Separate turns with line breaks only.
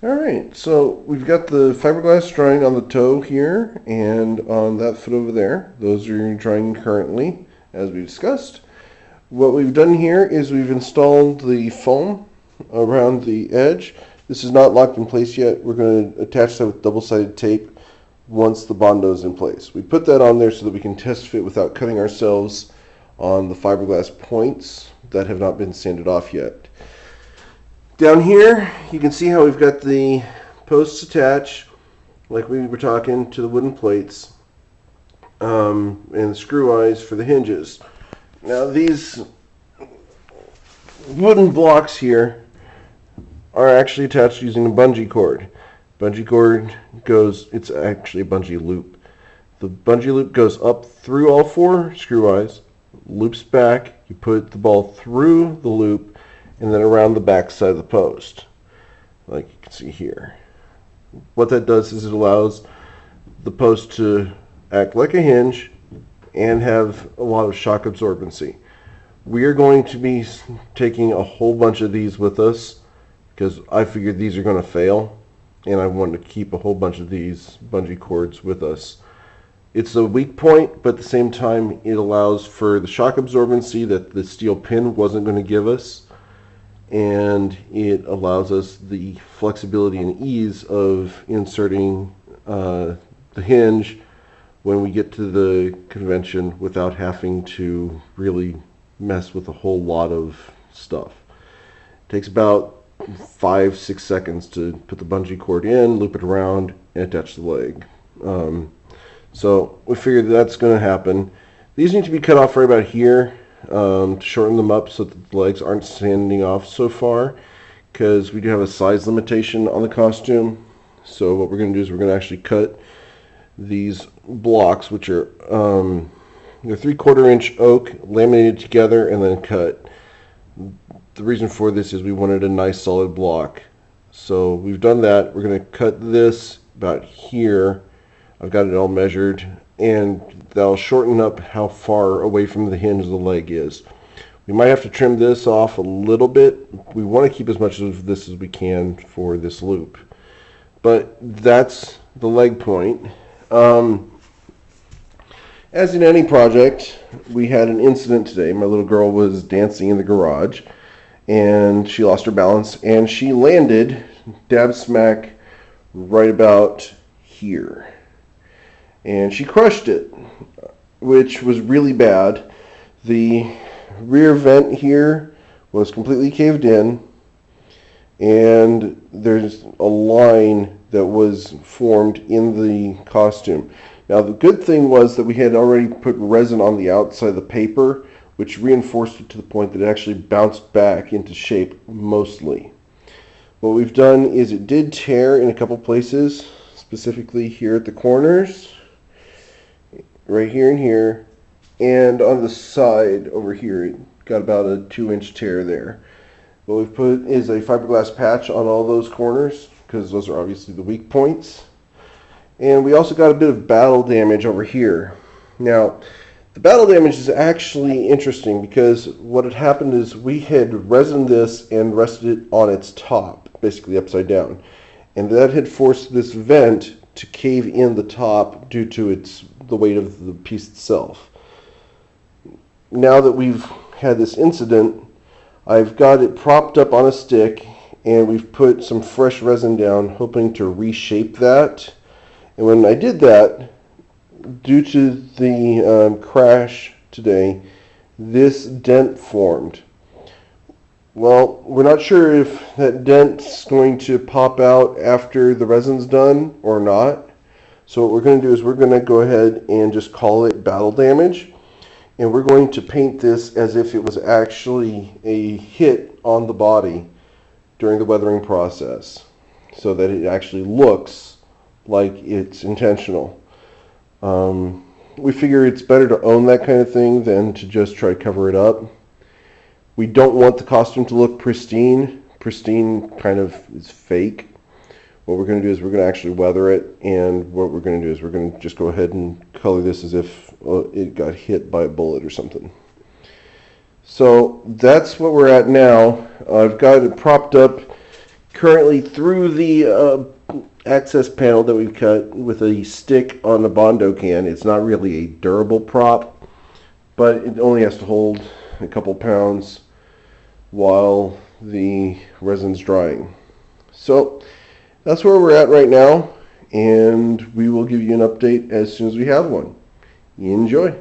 Alright, so we've got the fiberglass drying on the toe here and on that foot over there. Those are drying currently, as we discussed. What we've done here is we've installed the foam around the edge. This is not locked in place yet. We're going to attach that with double-sided tape once the Bondo is in place. We put that on there so that we can test fit without cutting ourselves on the fiberglass points that have not been sanded off yet. Down here, you can see how we've got the posts attached, like we were talking, to the wooden plates, and the screw eyes for the hinges. Now these wooden blocks here are actually attached using a bungee cord. Bungee cord goes, it's actually a bungee loop. The bungee loop goes up through all four screw eyes, loops back, you put the ball through the loop, and then around the back side of the post, like you can see here. What that does is it allows the post to act like a hinge and have a lot of shock absorbency. We are going to be taking a whole bunch of these with us because I figured these are going to fail, and I wanted to keep a whole bunch of these bungee cords with us. It's a weak point, but at the same time it allows for the shock absorbency that the steel pin wasn't going to give us, and it allows us the flexibility and ease of inserting the hinge when we get to the convention without having to really mess with a whole lot of stuff. It takes about 5-6 seconds to put the bungee cord in, loop it around, and attach the leg. So we figured that's going to happen. These need to be cut off right about here to shorten them up so that the legs aren't standing off so far, because we do have a size limitation on the costume. So what we're going to do is we're going to actually cut these blocks, which are they're 3/4 inch oak laminated together and then cut. The reason for this is we wanted a nice solid block. So we've done that. We're going to cut this about here. I've got it all measured, and that'll shorten up how far away from the hinge the leg is. We might have to trim this off a little bit. We want to keep as much of this as we can for this loop. But that's the leg point. As in any project, we had an incident today. My little girl was dancing in the garage, and she lost her balance, and she landed dab smack right about here. And she crushed it, which was really bad. The rear vent here was completely caved in, and there's a line that was formed in the costume. Now the good thing was that we had already put resin on the outside of the paper, which reinforced it to the point that it actually bounced back into shape mostly. What we've done is it did tear in a couple places, specifically here at the corners, right here and here, and on the side over here it got about a 2-inch tear there. What we've put is a fiberglass patch on all those corners because those are obviously the weak points. And we also got a bit of battle damage over here. Now the battle damage is actually interesting because what had happened is we had resined this and rested it on its top, basically upside down, and that had forced this vent to cave in the top due to the weight of the piece itself. Now that we've had this incident, I've got it propped up on a stick, and we've put some fresh resin down, hoping to reshape that. And when I did that, due to the crash today, this dent formed. Well, we're not sure if that dent's going to pop out after the resin's done or not. So what we're going to do is we're going to go ahead and just call it battle damage. And we're going to paint this as if it was actually a hit on the body during the weathering process, so that it actually looks like it's intentional. We figure it's better to own that kind of thing than to just try to cover it up. We don't want the costume to look pristine. Pristine kind of is fake. What we're going to do is we're going to actually weather it, and what we're going to do is we're going to just go ahead and color this as if it got hit by a bullet or something. So that's what we're at now. I've got it propped up currently through the access panel that we've cut with a stick on the Bondo can. It's not really a durable prop, but it only has to hold a couple pounds while the resin's drying. So that's where we're at right now, and we will give you an update as soon as we have one. Enjoy.